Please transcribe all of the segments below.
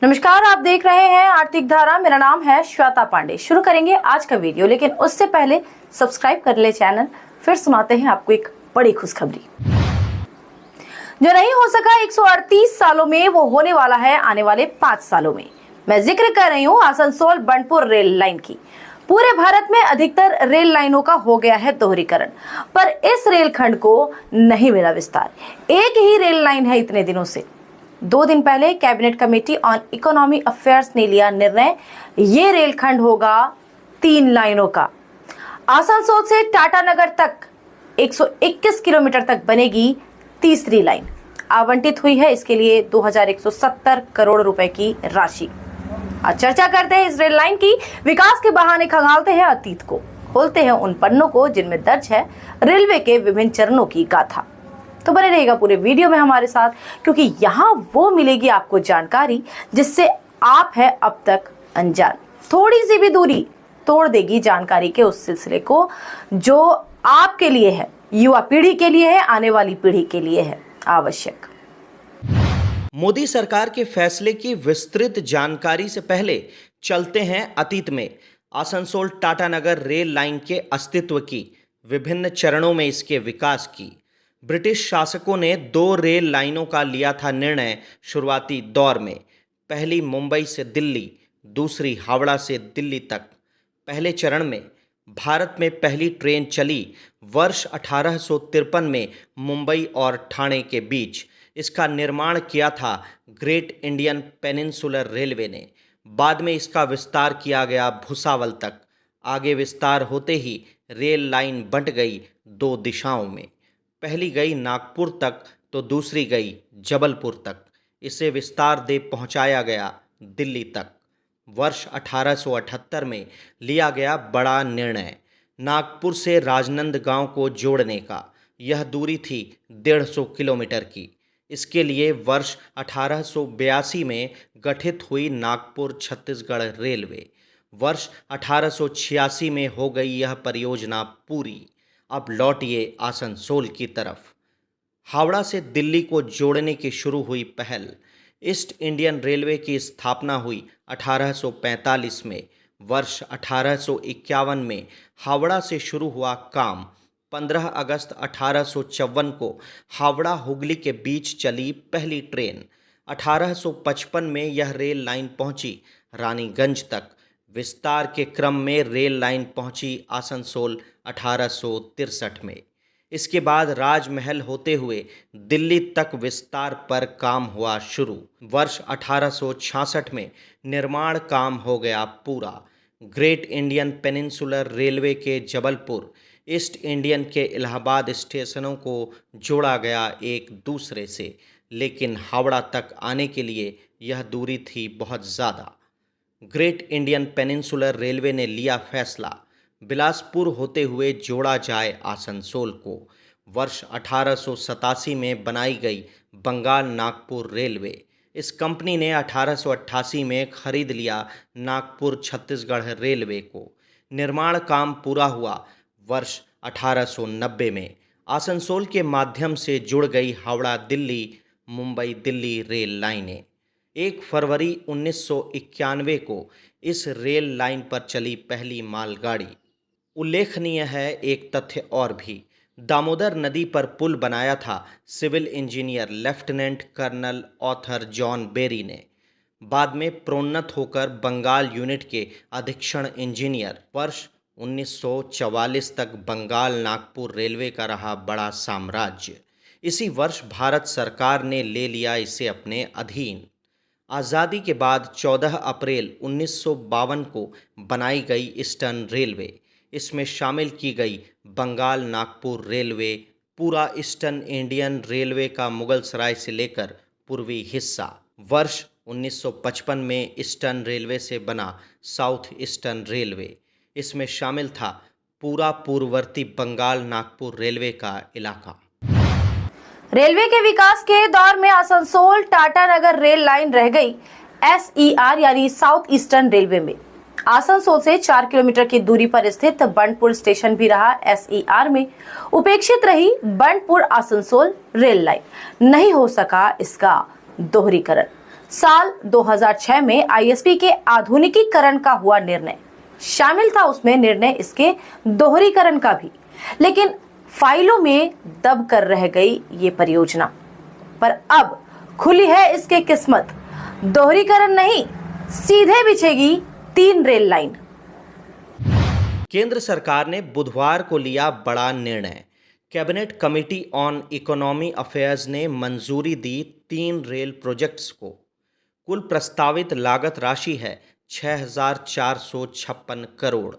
नमस्कार, आप देख रहे हैं आर्थिक धारा। मेरा नाम है श्वेता पांडे। शुरू करेंगे आज का वीडियो, लेकिन उससे पहले सब्सक्राइब कर ले चैनल। फिर सुनाते हैं आपको एक बड़ी खुशखबरी। जो नहीं हो सका 138 सालों में, वो होने वाला है आने वाले 5 सालों में। मैं जिक्र कर रही हूँ आसनसोल बंटपुर रेल लाइन की। पूरे भारत में अधिकतर रेल लाइनों का हो गया है दोहरीकरण, पर इस रेलखंड को नहीं मिला विस्तार। एक ही रेल लाइन है इतने दिनों से। 2 दिन पहले cabinet committee on economy affairs ने लिया निर्णय, ये रेलखंड होगा 3 लाइनों का। आसनसोल से टाटानगर तक 121 किलोमीटर तक बनेगी तीसरी लाइन। आवंटित हुई है इसके लिए 2170 करोड़ रुपए की राशि। आज चर्चा करते हैं इस रेल लाइन की। विकास के बहाने खंगालते हैं अतीत को, खोलते हैं उन पन्नों को जिनमें दर्ज है रेलवे के विभिन्न चरणों की गाथा। तो बने रहिएगा पूरे वीडियो में हमारे साथ, क्योंकि यहाँ वो मिलेगी आपको जानकारी जिससे आप है अब तक अनजान। थोड़ी सी भी दूरी तोड़ देगी जानकारी के उस सिलसिले को जो आपके लिए है, युवा पीढ़ी के लिए है, आने वाली पीढ़ी के लिए है आवश्यक। मोदी सरकार के फैसले की विस्तृत जानकारी से पहले चलते हैं अतीत में। आसनसोल टाटानगर रेल लाइन के अस्तित्व की, विभिन्न चरणों में इसके विकास की। ब्रिटिश शासकों ने 2 रेल लाइनों का लिया था निर्णय शुरुआती दौर में। पहली मुंबई से दिल्ली, दूसरी हावड़ा से दिल्ली तक। पहले चरण में भारत में पहली ट्रेन चली वर्ष 1853 में मुंबई और ठाणे के बीच। इसका निर्माण किया था ग्रेट इंडियन पेनिनसुलर रेलवे ने। बाद में इसका विस्तार किया गया भुसावल तक। आगे विस्तार होते ही रेल लाइन बंट गई 2 दिशाओं में। पहली गई नागपुर तक तो दूसरी गई जबलपुर तक। इसे विस्तार दे पहुंचाया गया दिल्ली तक। वर्ष 1878 में लिया गया बड़ा निर्णय, नागपुर से राजनंदगांव को जोड़ने का। यह दूरी थी 150 किलोमीटर की। इसके लिए वर्ष 1882 में गठित हुई नागपुर छत्तीसगढ़ रेलवे। वर्ष 1886 में हो गई यह परियोजना पूरी। अब लौटिए आसनसोल की तरफ। हावड़ा से दिल्ली को जोड़ने की शुरू हुई पहल। ईस्ट इंडियन रेलवे की स्थापना हुई 1845 में। वर्ष 1851 में हावड़ा से शुरू हुआ काम। 15 अगस्त 1854 को हावड़ा हुगली के बीच चली पहली ट्रेन। 1855 में यह रेल लाइन पहुंची रानीगंज तक। विस्तार के क्रम में रेल लाइन पहुंची आसनसोल 1863 में। इसके बाद राजमहल होते हुए दिल्ली तक विस्तार पर काम हुआ शुरू। वर्ष 1866 में निर्माण काम हो गया पूरा। ग्रेट इंडियन पेनिनसुलर रेलवे के जबलपुर, ईस्ट इंडियन के इलाहाबाद स्टेशनों को जोड़ा गया एक दूसरे से, लेकिन हावड़ा तक आने के लिए यह दूरी थी बहुत ज़्यादा। ग्रेट इंडियन पेनिनसुलर रेलवे ने लिया फैसला, बिलासपुर होते हुए जोड़ा जाए आसनसोल को। वर्ष 1887 में बनाई गई बंगाल नागपुर रेलवे। इस कंपनी ने 1888 में खरीद लिया नागपुर छत्तीसगढ़ रेलवे को। निर्माण काम पूरा हुआ वर्ष 1890 में। आसनसोल के माध्यम से जुड़ गई हावड़ा दिल्ली, मुंबई दिल्ली रेल लाइनें। 1 फरवरी 1991 को इस रेल लाइन पर चली पहली मालगाड़ी। उल्लेखनीय है एक तथ्य और भी, दामोदर नदी पर पुल बनाया था civil engineer lieutenant colonel Arthur John Berry ने। बाद में प्रोन्नत होकर बंगाल यूनिट के अधीक्षण इंजीनियर। वर्ष 1944 तक बंगाल नागपुर रेलवे का रहा बड़ा साम्राज्य। इसी वर्ष भारत सरकार ने ले लिया इसे अपने अधीन। आज़ादी के बाद 14 अप्रैल 1952 को बनाई गई ईस्टर्न रेलवे। इसमें शामिल की गई बंगाल नागपुर रेलवे। पूरा ईस्टर्न इंडियन रेलवे का मुगल सराय से लेकर पूर्वी हिस्सा। वर्ष 1955 में ईस्टर्न रेलवे से बना साउथ ईस्टर्न रेलवे। इसमें शामिल था पूरा पूर्ववर्ती बंगाल नागपुर रेलवे का इलाका। रेलवे के विकास के दौर में आसनसोल टाटानगर रेल लाइन रह गई SER यानी साउथ ईस्टर्न रेलवे में। आसनसोल से 4 किलोमीटर की दूरी पर स्थित बंटपुर स्टेशन भी रहा SER में। उपेक्षित रही बंटपुर आसनसोल रेल लाइन। नहीं हो सका इसका दोहरीकरण। साल 2006 में आईएसपी के आधुनिकीकरण का हुआ निर्णय, शामिल था उसमें निर्णय इसके दोहरीकरण का भी, लेकिन फाइलों में दब कर रह गई ये परियोजना। पर अब खुली है इसकी किस्मत, दोहरीकरण नहीं, सीधे बिछेगी 3 रेल लाइन। केंद्र सरकार ने बुधवार को लिया बड़ा निर्णय। Cabinet committee on economy affairs ने मंजूरी दी 3 रेल प्रोजेक्ट्स को। कुल प्रस्तावित लागत राशि है 6,456 करोड़।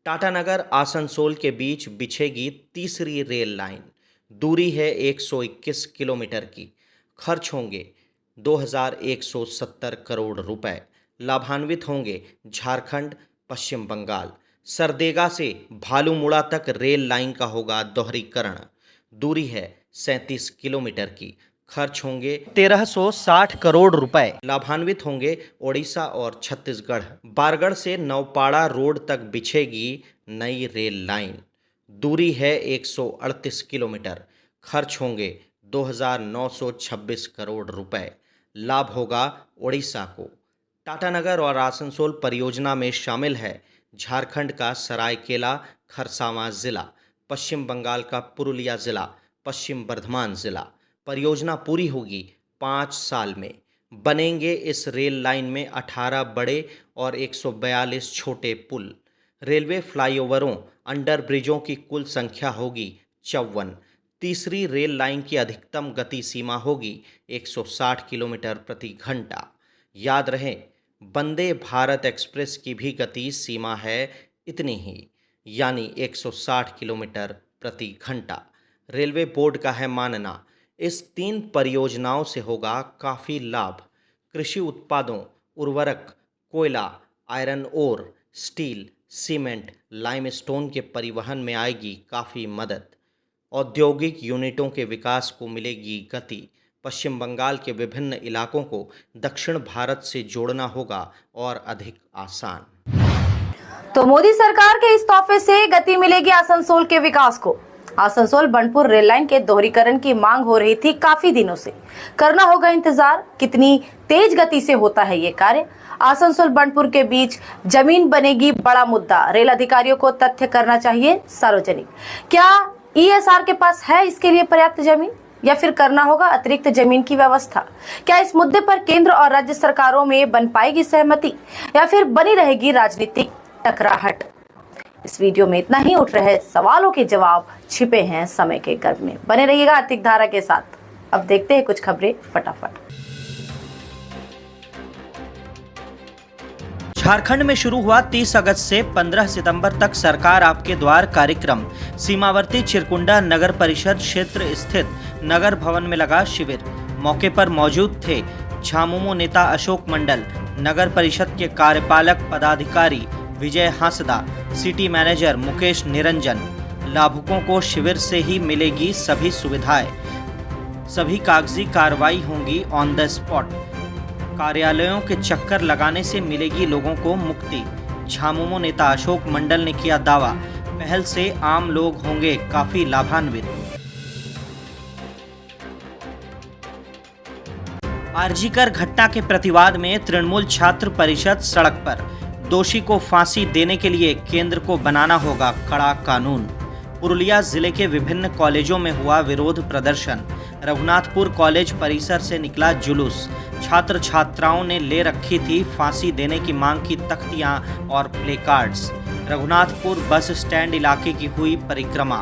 टाटानगर आसनसोल के बीच बिछेगी तीसरी रेल लाइन। दूरी है 121 किलोमीटर की। खर्च होंगे 2,170 करोड़ रुपए। लाभान्वित होंगे झारखंड, पश्चिम बंगाल। सरदेगा से भालूमुड़ा तक रेल लाइन का होगा दोहरीकरण। दूरी है 37 किलोमीटर की। खर्च होंगे 1,360 करोड़ रुपए। लाभान्वित होंगे ओडिशा और छत्तीसगढ़। बारगढ़ से नौपाड़ा रोड तक बिछेगी नई रेल लाइन। दूरी है 138 किलोमीटर। खर्च होंगे 2,926 करोड़ रुपए। लाभ होगा ओडिशा को। टाटानगर और आसनसोल परियोजना में शामिल है झारखंड का सरायकेला खरसावां जिला, पश्चिम बंगाल का पुरुलिया जिला, पश्चिम बर्धमान जिला। परियोजना पूरी होगी 5 साल में। बनेंगे इस रेल लाइन में 18 बड़े और 142 छोटे पुल। रेलवे फ्लाईओवरों, अंडर ब्रिजों की कुल संख्या होगी 54। तीसरी रेल लाइन की अधिकतम गति सीमा होगी 160 किलोमीटर प्रति घंटा। याद रहे, वंदे भारत एक्सप्रेस की भी गति सीमा है इतनी ही, यानी 160 किलोमीटर प्रति घंटा। रेलवे बोर्ड का है मानना, इस 3 परियोजनाओं से होगा काफ़ी लाभ। कृषि उत्पादों, उर्वरक, कोयला, iron ore, steel, cement, limestone के परिवहन में आएगी काफ़ी मदद। औद्योगिक यूनिटों के विकास को मिलेगी गति। पश्चिम बंगाल के विभिन्न इलाकों को दक्षिण भारत से जोड़ना होगा और अधिक आसान। तो मोदी सरकार के इस तोहफे से गति मिलेगी आसनसोल के विकास को। आसनसोल बनपुर रेल लाइन के दोहरीकरण की मांग हो रही थी काफी दिनों से। करना होगा इंतजार, कितनी तेज गति से होता है ये कार्य। आसनसोल बनपुर के बीच जमीन बनेगी बड़ा मुद्दा। रेल अधिकारियों को तथ्य करना चाहिए सार्वजनिक। क्या ईएसआर के पास है इसके लिए पर्याप्त जमीन, या फिर करना होगा अतिरिक्त जमीन की व्यवस्था? क्या इस मुद्दे पर केंद्र और राज्य सरकारों में बन पाएगी सहमति, या फिर बनी रहेगी राजनीतिक टकराहट? इस वीडियो में इतना ही। उठ रहे सवालों के जवाब छिपे हैं समय के गर्भ में। बने रहिएगा आर्थिक धारा के साथ। अब देखते हैं कुछ खबरें फटाफट। झारखंड में शुरू हुआ 30 अगस्त से 15 सितंबर तक सरकार आपके द्वार कार्यक्रम। सीमावर्ती चिरकुंडा नगर परिषद क्षेत्र स्थित नगर भवन में लगा शिविर। मौके पर मौजूद थे झामुमो नेता अशोक मंडल, नगर परिषद के कार्यपालक पदाधिकारी विजय हांसदा, सिटी मैनेजर मुकेश निरंजन। लाभुकों को शिविर से ही मिलेगी सभी सुविधाएं। सभी कागजी कार्रवाई होंगी ऑन द स्पॉट। कार्यालयों के चक्कर लगाने से मिलेगी लोगों को मुक्ति। झामुमो नेता अशोक मंडल ने किया दावा, पहल से आम लोग होंगे काफी लाभान्वित। आरजीकर घटना के प्रतिवाद में तृणमूल छात्र परिषद सड़क पर। दोषी को फांसी देने के लिए केंद्र को बनाना होगा कड़ा कानून। पुरुलिया जिले के विभिन्न कॉलेजों में हुआ विरोध प्रदर्शन। रघुनाथपुर कॉलेज परिसर से निकला जुलूस। छात्र छात्राओं ने ले रखी थी फांसी देने की मांग की तख्तियां और प्लेकार्ड्स। रघुनाथपुर बस स्टैंड इलाके की हुई परिक्रमा।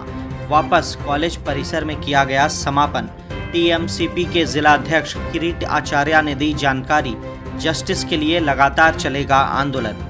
वापस कॉलेज परिसर में किया गया समापन। टीएमसीपी के जिलाध्यक्ष किरीट आचार्य ने दी जानकारी, जस्टिस के लिए लगातार चलेगा आंदोलन।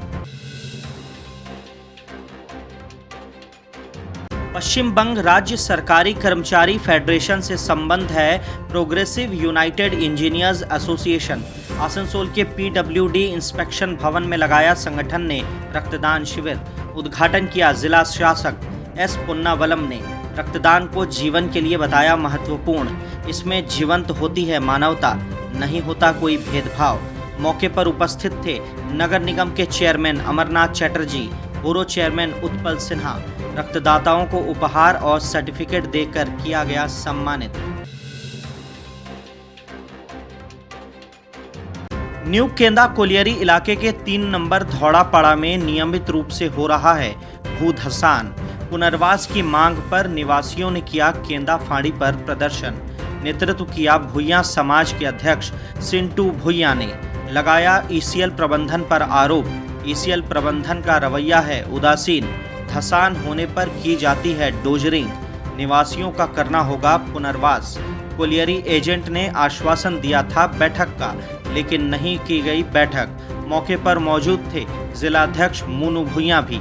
पश्चिम बंग राज्य सरकारी कर्मचारी फेडरेशन से संबंध है progressive United engineers association. Asansol के पीडब्ल्यूडी इंस्पेक्शन भवन में लगाया संगठन ने रक्तदान शिविर। उद्घाटन किया जिला शासक एस पुन्नावलम ने। रक्तदान को जीवन के लिए बताया महत्वपूर्ण। इसमें जीवंत होती है मानवता, नहीं होता कोई भेदभाव। मौके पर उपस्थित थे नगर निगम के chairman Amarnath Chatterjee, bureau chairman Utpal Sinha. रक्तदाताओं को उपहार और सर्टिफिकेट देकर किया गया सम्मानित। न्यू केंदा कोलियरी इलाके के 3 नंबर धौड़ापाड़ा में नियमित रूप से हो रहा है भूधसान। पुनर्वास की मांग पर निवासियों ने किया केंदा फाड़ी पर प्रदर्शन। नेतृत्व किया भुइयां समाज के अध्यक्ष सिंटू भुइयां ने। लगाया ईसीएल प्रबंधन पर आरोप। ईसीएल प्रबंधन का रवैया है उदासीन। धसान होने पर की जाती है डोजरिंग। निवासियों का करना होगा पुनर्वास। कोलियरी एजेंट ने आश्वासन दिया था बैठक का, लेकिन नहीं की गई बैठक। मौके पर मौजूद थे जिलाध्यक्ष मुनू भुइयां भी।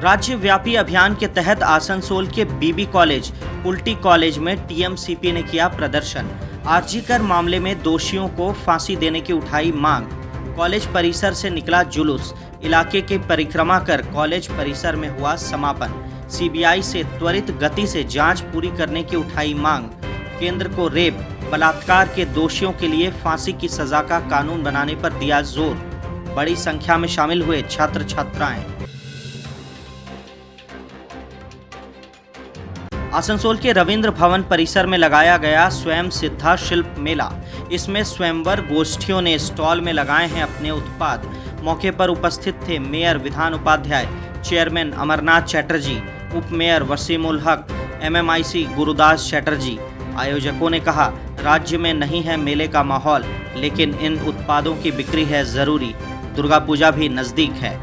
राज्यव्यापी अभियान के तहत आसनसोल के बीबी कॉलेज, उल्टी कॉलेज में टीएमसीपी ने किया प्रदर्शन। आरजीकर मामले में दोषियों को फांसी देने की उठाई मांग। कॉलेज परिसर से निकला जुलूस। इलाके की परिक्रमा कर कॉलेज परिसर में हुआ समापन। सीबीआई से त्वरित गति से जांच पूरी करने की उठाई मांग। केंद्र को रेप, बलात्कार के दोषियों के लिए फांसी की सजा का कानून बनाने पर दिया जोर। बड़ी संख्या में शामिल हुए छात्र छात्राएं। आसनसोल के रविंद्र भवन परिसर में लगाया गया स्वयं सिद्धा शिल्प मेला। इसमें स्वयंवर गोष्ठियों ने स्टॉल में लगाए हैं अपने उत्पाद। मौके पर उपस्थित थे मेयर विधान उपाध्याय, चेयरमैन अमरनाथ चैटर्जी, उप मेयर वसीम उल हक, एमएमआईसी गुरुदास चैटर्जी। आयोजकों ने कहा, राज्य में नहीं है मेले का माहौल, लेकिन इन उत्पादों की बिक्री है जरूरी। दुर्गा पूजा भी नजदीक है।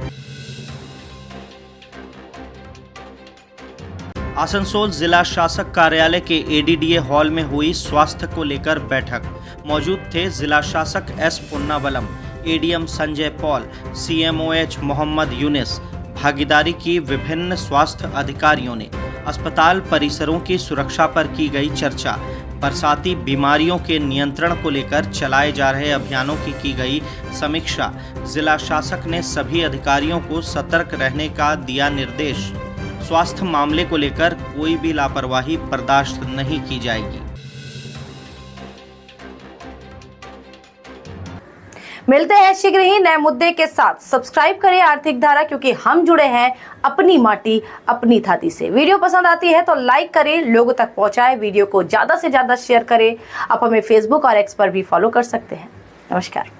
आसनसोल जिला शासक कार्यालय के एडीडीए हॉल में हुई स्वास्थ्य को लेकर बैठक। मौजूद थे जिला शासक S Punnavalam, ADM Sanjay Paul, CMOH Mohammad Yunis. भागीदारी की विभिन्न स्वास्थ्य अधिकारियों ने। अस्पताल परिसरों की सुरक्षा पर की गई चर्चा। बरसाती बीमारियों के नियंत्रण को लेकर चलाए जा रहे अभियानों की गई समीक्षा। जिला शासक ने सभी अधिकारियों को सतर्क रहने का दिया निर्देश। स्वास्थ्य मामले को लेकर कोई भी लापरवाही बर्दाश्त नहीं की जाएगी। मिलते हैं शीघ्र ही नए मुद्दे के साथ। सब्सक्राइब करें आर्थिक धारा, क्योंकि हम जुड़े हैं अपनी माटी अपनी थाती से। वीडियो पसंद आती है तो लाइक करें, लोगों तक पहुंचाएं, वीडियो को ज्यादा से ज्यादा शेयर करें। आप हमें फेसबुक और एक्स पर भी फॉलो कर सकते हैं। नमस्कार।